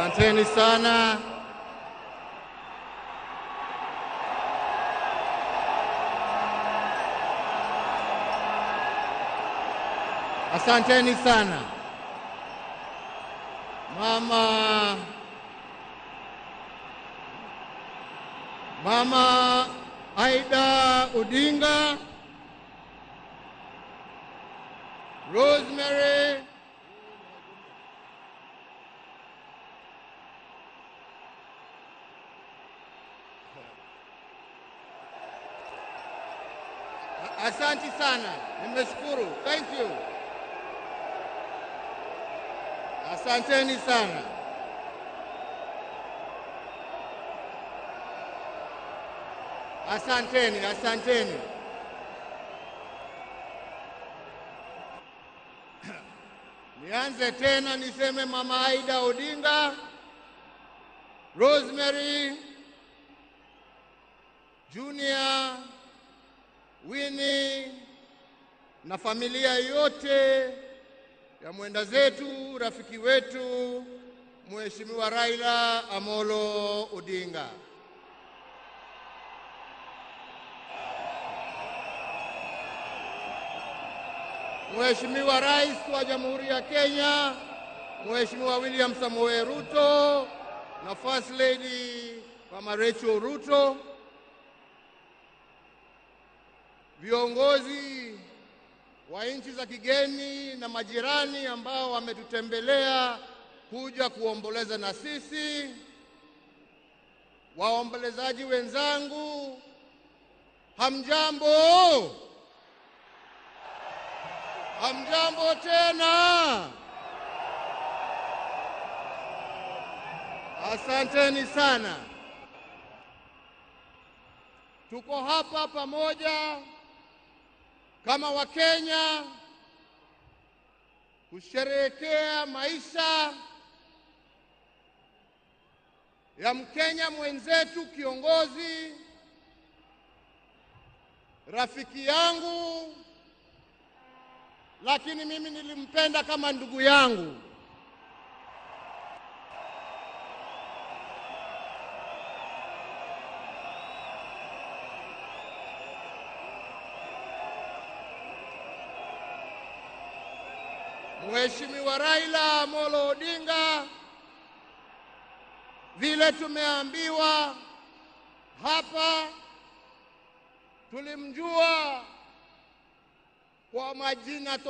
Asanteni sana. Asanteni sana. Mama Aida Odinga, Rosemary Asante sana. Nimeshukuru. Thank you. Asanteni sana. Asanteni. Nianze tena niseme Mama Aida Odinga, Rosemary, Junior, Winnie na familia yote ya mwenda zetu, rafiki wetu, Mheshimiwa Raila Amolo Odinga. Mheshimiwa Rais wa Jamhuri ya Kenya, Mheshimiwa William Samoei Ruto na First Lady Mama Rachel Ruto, viongozi wa nchi za kigeni na majirani ambao wametutembelea kuja kuomboleza na sisi, waombolezaji wenzangu, hamjambo? Hamjambo tena. Asanteni sana. Tuko hapa pamoja kama Wakenya kusherehekea maisha ya Mkenya mwenzetu, kiongozi, rafiki yangu, lakini mimi nilimpenda kama ndugu yangu. Mheshimiwa Raila Amolo Odinga, vile tumeambiwa hapa, tulimjua kwa majina tofauti.